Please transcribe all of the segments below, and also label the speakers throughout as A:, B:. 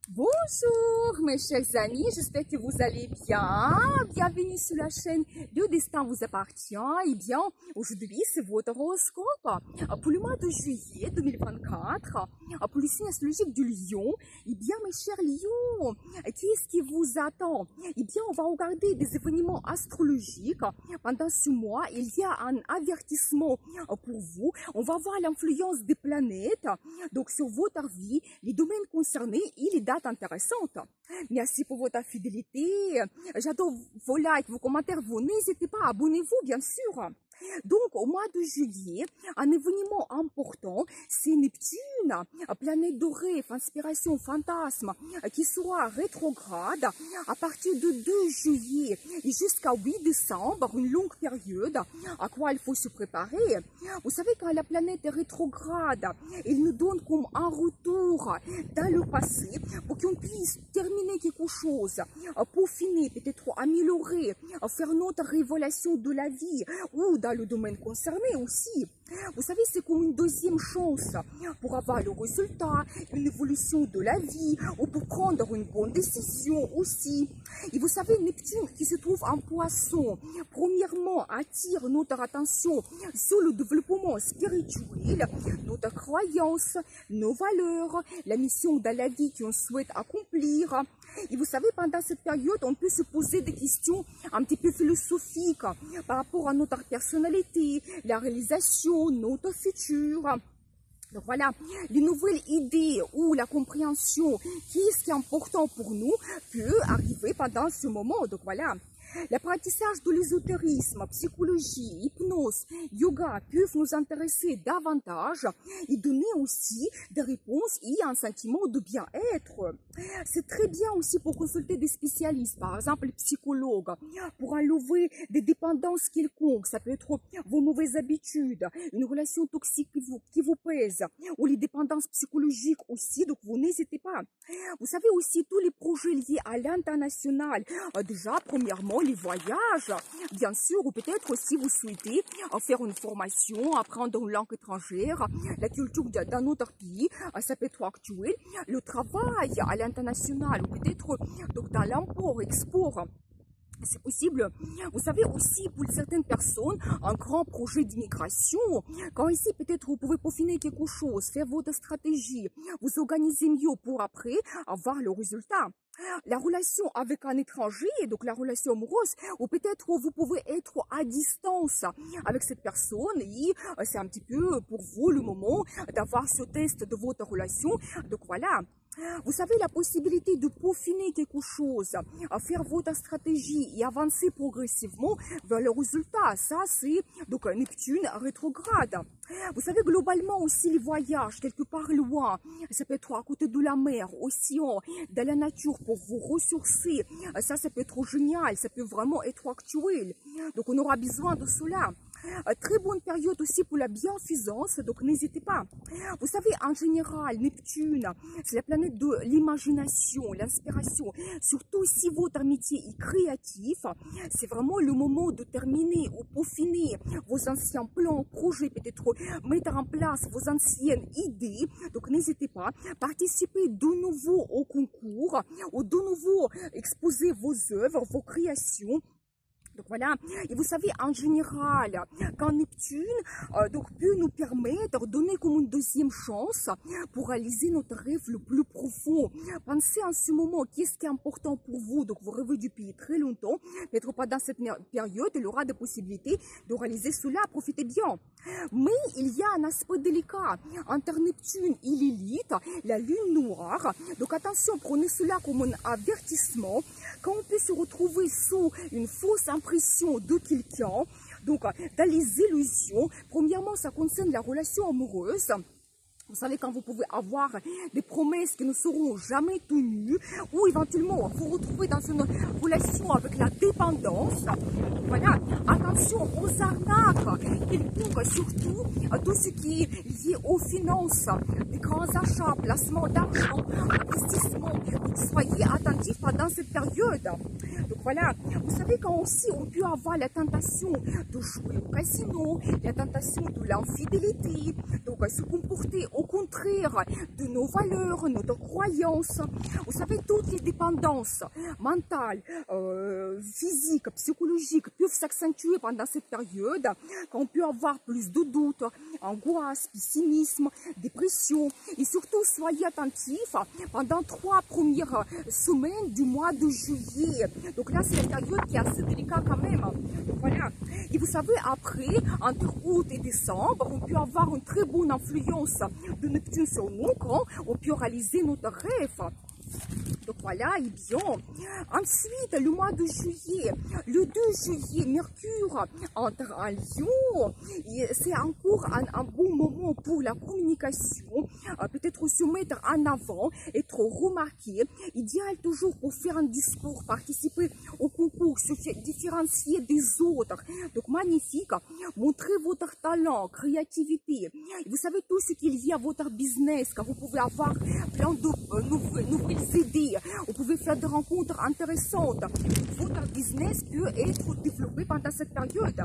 A: Bonjour mes chers amis, j'espère que vous allez bien. Bienvenue sur la chaîne Le Destin vous appartient. Eh bien, aujourd'hui c'est votre horoscope pour le mois de juillet 2024, pour le signe astrologique du Lion. Eh bien mes chers Lions, qu'est-ce qui vous attend? Eh bien, on va regarder des événements astrologiques. Pendant ce mois, il y a un avertissement pour vous. On va voir l'influence des planètes donc sur votre vie, les domaines concernés et les dates intéressantes. Merci pour votre fidélité. J'adore vos likes, vos commentaires. Vous n'hésitez pas, abonnez-vous bien sûr. Donc, au mois de juillet, un événement important, c'est Neptune, planète de rêve, inspiration, fantasme, qui sera rétrograde à partir de 2 juillet et jusqu'à 8 décembre, une longue période à quoi il faut se préparer. Vous savez, quand la planète est rétrograde, il nous donne comme un retour dans le passé pour qu'on puisse terminer quelque chose, peaufiner, peut-être améliorer, faire notre révélation de la vie ou dans le domaine concerné aussi. Vous savez, c'est comme une deuxième chance pour avoir le résultat, une évolution de la vie ou pour prendre une bonne décision aussi. Et vous savez, Neptune qui se trouve en Poisson, premièrement, attire notre attention sur le développement spirituel, notre croyance, nos valeurs, la mission dans la vie qu'on souhaite accomplir. Et vous savez, pendant cette période, on peut se poser des questions un petit peu philosophiques par rapport à notre personnalité, la réalisation, notre futur. Donc voilà, les nouvelles idées ou la compréhension, qu'est-ce qui est important pour nous, peut arriver pendant ce moment. Donc voilà. L'apprentissage de l'ésotérisme, psychologie, hypnose, yoga peuvent nous intéresser davantage et donner aussi des réponses et un sentiment de bien-être. C'est très bien aussi pour consulter des spécialistes, par exemple les psychologues, pour enlever des dépendances quelconques. Ça peut être vos mauvaises habitudes, une relation toxique qui vous pèse, ou les dépendances psychologiques aussi, donc vous n'hésitez pas. Vous savez aussi tous les projets liés à l'international. Déjà, premièrement, les voyages, bien sûr, ou peut-être aussi vous souhaitez faire une formation, apprendre une langue étrangère, la culture d'un autre pays, ça peut être actuel, le travail à l'international, ou peut-être donc dans l'import-export. C'est possible. Vous savez aussi, pour certaines personnes, un grand projet d'immigration. Quand ici, peut-être, vous pouvez peaufiner quelque chose, faire votre stratégie, vous organiser mieux pour après avoir le résultat. La relation avec un étranger, donc la relation amoureuse, ou peut-être vous pouvez être à distance avec cette personne et c'est un petit peu pour vous le moment d'avoir ce test de votre relation. Donc voilà. Vous savez, la possibilité de peaufiner quelque chose, faire votre stratégie et avancer progressivement vers le résultat. Ça, c'est donc Neptune rétrograde. Vous savez, globalement aussi, les voyages, quelque part loin, ça peut être à côté de la mer, océan, dans la nature, pour vous ressourcer. Ça peut être génial, ça peut vraiment être actuel. Donc, on aura besoin de cela. Très bonne période aussi pour la bienfaisance, donc n'hésitez pas. Vous savez, en général, Neptune, c'est la planète de l'imagination, l'inspiration. Surtout si votre métier est créatif, c'est vraiment le moment de terminer ou peaufiner vos anciens plans, projets, peut-être mettre en place vos anciennes idées. Donc n'hésitez pas, participez de nouveau au concours ou de nouveau exposer vos œuvres, vos créations. Donc voilà, et vous savez, en général, quand Neptune donc peut nous permettre de donner comme une deuxième chance pour réaliser notre rêve le plus profond. Pensez en ce moment, qu'est-ce qui est important pour vous, donc vous rêvez depuis très longtemps, peut-être pas dans cette période, il y aura des possibilités de réaliser cela, profitez bien. Mais il y a un aspect délicat entre Neptune et Lilith, la lune noire, donc attention, prenez cela comme un avertissement, quand on peut se retrouver sous une fausse impression de quelqu'un, donc dans les illusions. Premièrement, ça concerne la relation amoureuse. Vous savez, quand vous pouvez avoir des promesses qui ne seront jamais tenues, ou éventuellement vous retrouver dans une relation avec la dépendance. Voilà, attention aux arnaques, quelconque, surtout tout ce qui est lié aux finances, des grands achats, placements d'argent, investissements. Donc soyez attentifs pendant cette période. Donc voilà, vous savez quand aussi on peut avoir la tentation de jouer au casino, la tentation de l'infidélité, donc se comporter au contraire contraire de nos valeurs, notre croyances. Vous savez, toutes les dépendances mentales, physiques, psychologiques peuvent s'accentuer pendant cette période, quand on peut avoir plus de doutes, angoisse, pessimisme, dépression. Et surtout, soyez attentifs pendant 3 premières semaines du mois de juillet. Donc là, c'est la période qui est assez délicate quand même. Donc voilà. Et vous savez, après, entre août et décembre, on peut avoir une très bonne influence de Neptune sur nous quand on peut réaliser notre rêve. Donc voilà, et bien, ensuite, le mois de juillet, le 2 juillet, Mercure entre en Lion, c'est encore un bon moment pour la communication, peut-être se mettre en avant, être remarqué, idéal toujours pour faire un discours, participer au concours, se différencier des autres. Donc magnifique, montrez votre talent, créativité. Et vous savez tout ce qu'il y a à votre business, car vous pouvez avoir plein de nouvelles idées. Vous pouvez faire des rencontres intéressantes. Votre business peut être développé pendant cette période.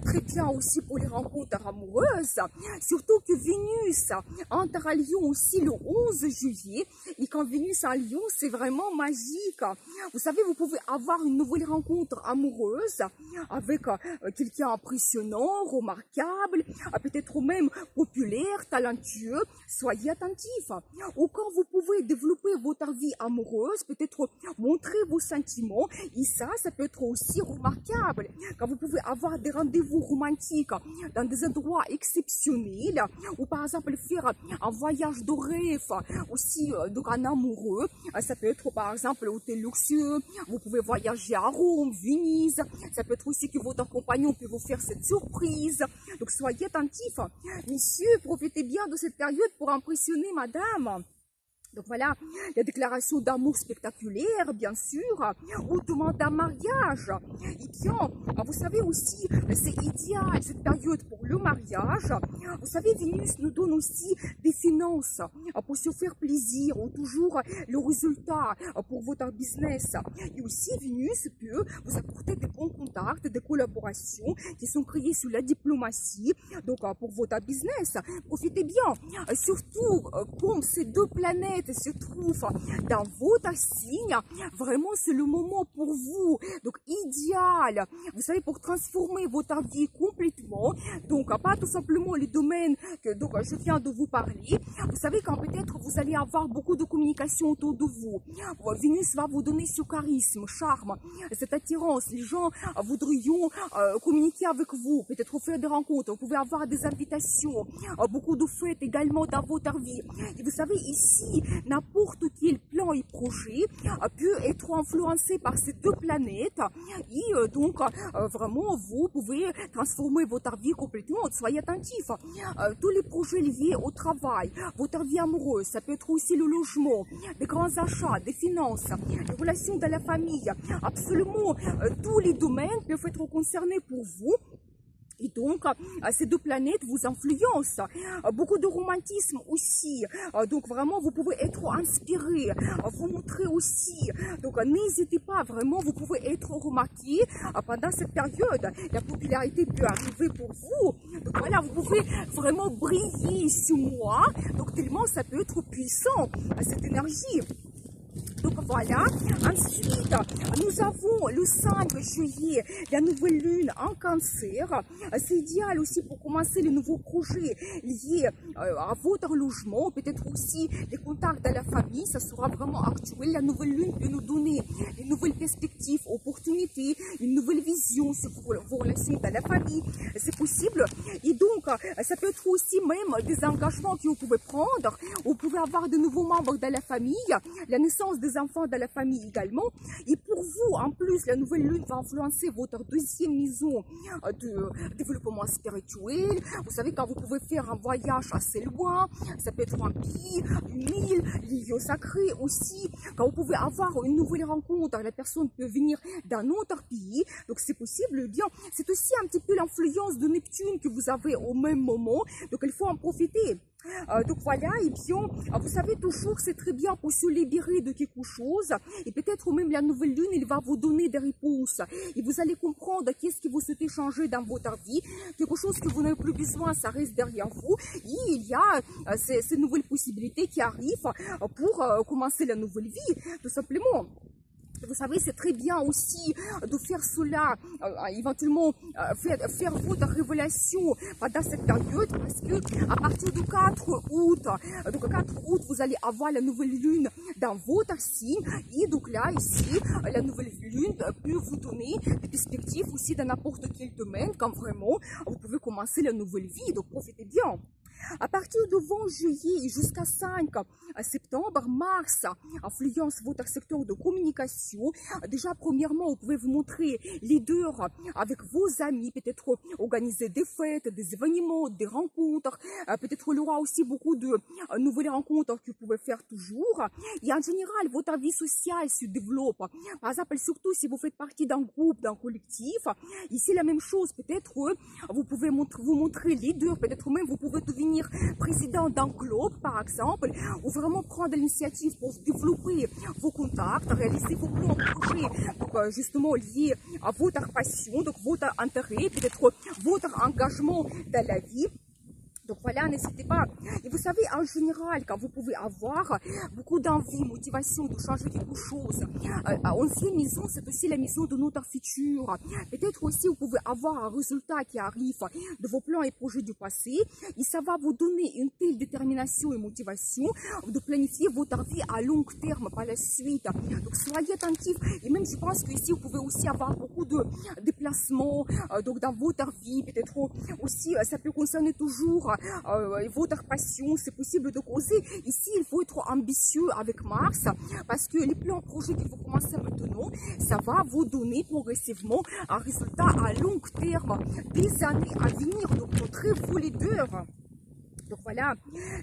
A: Très bien aussi pour les rencontres amoureuses. Surtout que Vénus entre à Lion aussi le 11 juillet. Et quand Vénus en Lion, c'est vraiment magique. Vous savez, vous pouvez avoir une nouvelle rencontre amoureuse avec quelqu'un impressionnant, remarquable, peut-être même populaire, talentueux. Soyez attentifs. Ou quand vous pouvez développer votre vie amoureuse, peut-être montrer vos sentiments, et ça peut être aussi remarquable. Quand vous pouvez avoir des rendez-vous romantiques dans des endroits exceptionnels, ou par exemple faire un voyage de rêve, aussi donc un amoureux, ça peut être par exemple hôtel luxueux, vous pouvez voyager à Rome, Venise, ça peut être aussi que votre compagnon peut vous faire cette surprise. Donc soyez attentifs. Messieurs, profitez bien de cette période pour impressionner madame. Donc voilà, la déclaration d'amour spectaculaire, bien sûr, ou demande un mariage. Et bien, vous savez aussi, c'est idéal cette période pour le mariage. Vous savez, Vénus nous donne aussi des finances pour se faire plaisir, ou toujours le résultat pour votre business. Et aussi, Vénus peut vous apporter des bons contacts, des collaborations qui sont créées sur la diplomatie. Donc, pour votre business, profitez bien. Surtout, comme ces deux planètes se trouve dans votre signe, vraiment c'est le moment pour vous, donc idéal, vous savez, pour transformer votre vie complètement. Donc pas tout simplement les domaines que donc je viens de vous parler. Vous savez, quand peut-être vous allez avoir beaucoup de communication autour de vous, Vénus va vous donner ce charisme, charme, cette attirance. Les gens voudrions communiquer avec vous, peut-être faire des rencontres, vous pouvez avoir des invitations, beaucoup de fêtes également dans votre vie. Et vous savez, ici, n'importe quel plan et projet peut être influencé par ces deux planètes, et donc vraiment vous pouvez transformer votre vie complètement. Soyez attentifs. Tous les projets liés au travail, votre vie amoureuse, ça peut être aussi le logement, des grands achats, des finances, les relations de la famille, absolument tous les domaines peuvent être concernés pour vous. Et donc, ces deux planètes vous influencent. Beaucoup de romantisme aussi. Donc, vraiment, vous pouvez être inspiré. Vous montrer aussi. Donc, n'hésitez pas, vraiment, vous pouvez être remarqué pendant cette période. La popularité peut arriver pour vous. Donc, voilà, vous pouvez vraiment briller sur moi. Donc, tellement ça peut être puissant, cette énergie. Donc voilà, ensuite nous avons le 5 juillet, la nouvelle lune en cancer. C'est idéal aussi pour commencer les nouveaux projets liés à votre logement, peut-être aussi les contacts de la famille. Ça sera vraiment actuel. La nouvelle lune peut nous donner de nouvelles perspectives, opportunités, une nouvelle vision sur vos relations de la famille. C'est possible. Et donc, ça peut être aussi même des engagements que vous pouvez prendre. Vous pouvez avoir de nouveaux membres de la famille, la naissance des enfants de la famille également. Et pour vous, en plus, la nouvelle lune va influencer votre deuxième maison de développement spirituel. Vous savez, quand vous pouvez faire un voyage assez loin, ça peut être un pays, une île, les lieux sacrés aussi. Quand vous pouvez avoir une nouvelle rencontre, la personne peut venir d'un autre pays. Donc c'est possible. Eh bien, c'est aussi un petit peu l'influence de Neptune que vous avez au même moment. Donc, il faut en profiter. Donc voilà, et bien, vous savez toujours, c'est très bien pour se libérer de quelque chose, et peut-être même la nouvelle lune, il va vous donner des réponses, et vous allez comprendre qu'est-ce que vous souhaitez changer dans votre vie, quelque chose que vous n'avez plus besoin, ça reste derrière vous, et il y a ces nouvelles possibilités qui arrivent pour commencer la nouvelle vie, tout simplement. Vous savez, c'est très bien aussi de faire cela, éventuellement faire votre révélation pendant cette période, parce que à partir du 4 août, donc 4 août, vous allez avoir la nouvelle lune dans votre signe, et donc là, ici, la nouvelle lune peut vous donner des perspectives aussi dans n'importe quel domaine, quand vraiment vous pouvez commencer la nouvelle vie, donc profitez bien. À partir de 20 juillet jusqu'à 5 septembre, Mars influence votre secteur de communication. Déjà, premièrement, vous pouvez vous montrer leader avec vos amis, peut-être organiser des fêtes, des événements, des rencontres. Peut-être il y aura aussi beaucoup de nouvelles rencontres que vous pouvez faire toujours. Et en général, votre vie sociale se développe. Par exemple, surtout si vous faites partie d'un groupe, d'un collectif. Ici, la même chose. Peut-être vous pouvez vous montrer leader. Peut-être même vous pouvez devenir président d'un club, par exemple, ou vraiment prendre l'initiative pour développer vos contacts, réaliser vos plans projets, donc justement liés à votre passion, donc votre intérêt, peut-être votre engagement dans la vie. Donc voilà, n'hésitez pas. Et vous savez, en général, quand vous pouvez avoir beaucoup d'envie, motivation de changer quelque chose, ancienne maison, c'est aussi la maison de notre futur. Peut-être aussi, vous pouvez avoir un résultat qui arrive de vos plans et projets du passé. Et ça va vous donner une telle détermination et motivation de planifier votre vie à long terme par la suite. Donc soyez attentifs. Et même, je pense que ici, vous pouvez aussi avoir beaucoup de déplacements donc dans votre vie. Peut-être aussi, ça peut concerner toujours votre passion, c'est possible de causer. Ici, il faut être ambitieux avec Mars parce que les plans projets que vous commencez maintenant, ça va vous donner progressivement un résultat à long terme, des années à venir. Donc, montrez-vous leader. Donc voilà,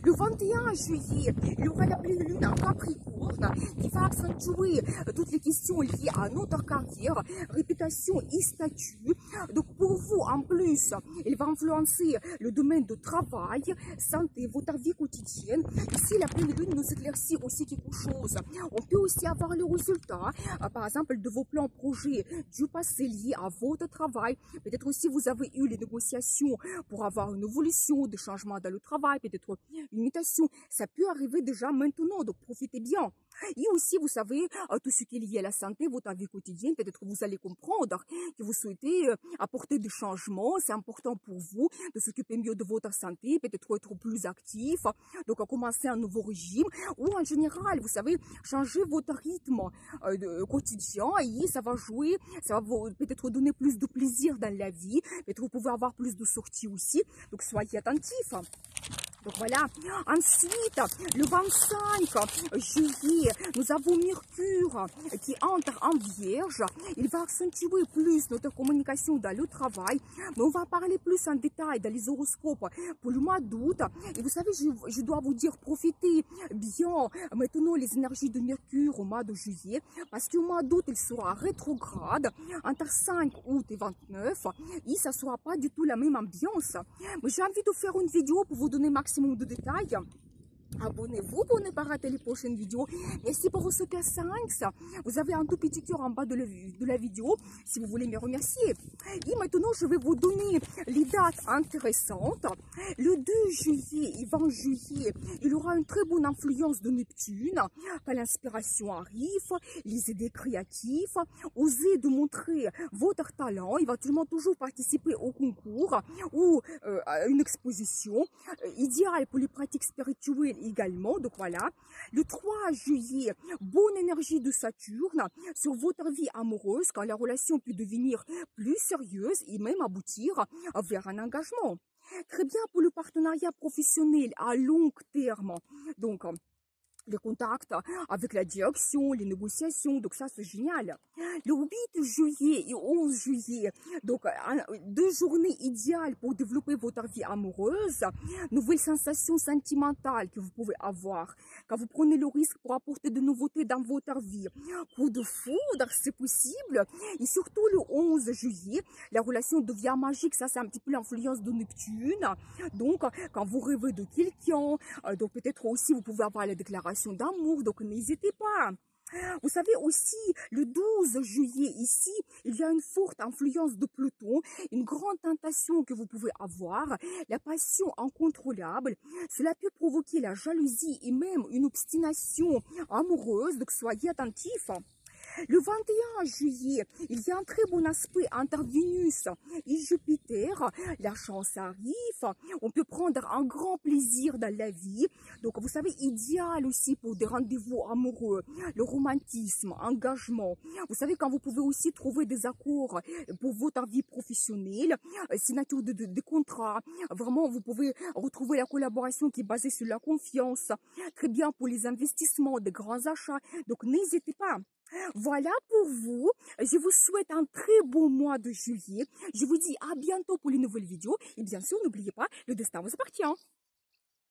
A: le 21 juillet, il y aura la pleine lune en Capricorne qui va accentuer toutes les questions liées à notre carrière, réputation et statut. Donc pour vous, en plus, il va influencer le domaine de travail, santé, votre vie quotidienne. Ici, la pleine lune nous éclaircit aussi quelque chose. On peut aussi avoir le résultat, par exemple, de vos plans projets du passé liés à votre travail. Peut-être aussi vous avez eu les négociations pour avoir une évolution, des changements dans le travail, peut-être une mutation. Ça peut arriver déjà maintenant, donc profitez bien. Et aussi, vous savez, tout ce qui est lié à la santé, votre vie quotidienne, peut-être que vous allez comprendre que vous souhaitez apporter des changements. C'est important pour vous de s'occuper mieux de votre santé, peut-être être plus actif, donc commencer un nouveau régime. Ou en général, vous savez, changer votre rythme quotidien et ça va jouer, ça va vous peut-être donner plus de plaisir dans la vie. Peut-être vous pouvez avoir plus de sorties aussi. Donc, soyez attentifs. Donc voilà, ensuite, le 25 juillet, nous avons Mercure qui entre en Vierge. Il va accentuer plus notre communication dans le travail, mais on va parler plus en détail dans les horoscopes pour le mois d'août. Et vous savez, je dois vous dire, profitez bien maintenant les énergies de Mercure au mois de juillet, parce qu'au mois d'août, il sera rétrograde entre 5 août et 29, et ça ne sera pas du tout la même ambiance. Mais j'ai envie de faire une vidéo pour vous donner maximum de détails. Abonnez-vous pour ne pas rater les prochaines vidéos. Merci pour vos super 5. Vous avez un tout petit cœur en bas de la vidéo si vous voulez me remercier. Et maintenant, je vais vous donner les dates intéressantes. Le 2 juillet et 20 juillet, il y aura une très bonne influence de Neptune. Quand l'inspiration arrive, les idées créatives, osez de montrer votre talent, éventuellement toujours participer au concours ou à une exposition. Idéal pour les pratiques spirituelles également. Donc voilà, le 3 juillet, bonne énergie de Saturne sur votre vie amoureuse quand la relation peut devenir plus sérieuse et même aboutir vers un engagement. Très bien pour le partenariat professionnel à long terme. Donc, les contacts avec la direction, les négociations, donc ça c'est génial. Le 8 juillet et 11 juillet, donc 2 journées idéales pour développer votre vie amoureuse, nouvelles sensations sentimentales que vous pouvez avoir, quand vous prenez le risque pour apporter de nouveautés dans votre vie, coup de foudre, c'est possible, et surtout le 11 juillet, la relation devient magique, ça c'est un petit peu l'influence de Neptune, donc quand vous rêvez de quelqu'un, donc peut-être aussi vous pouvez avoir la déclaration d'amour, donc n'hésitez pas. Vous savez aussi, le 12 juillet ici, il y a une forte influence de Pluton, une grande tentation que vous pouvez avoir, la passion incontrôlable. Cela peut provoquer la jalousie et même une obstination amoureuse, donc soyez attentifs. Le 21 juillet, il y a un très bon aspect entre Vénus et Jupiter. La chance arrive. On peut prendre un grand plaisir dans la vie. Donc, vous savez, idéal aussi pour des rendez-vous amoureux, le romantisme, engagement. Vous savez, quand vous pouvez aussi trouver des accords pour votre vie professionnelle, signature de contrats. Vraiment, vous pouvez retrouver la collaboration qui est basée sur la confiance. Très bien pour les investissements, des grands achats. Donc, n'hésitez pas. Voilà pour vous. Je vous souhaite un très beau mois de juillet. Je vous dis à bientôt pour les nouvelles vidéos. Et bien sûr, n'oubliez pas, le destin vous appartient.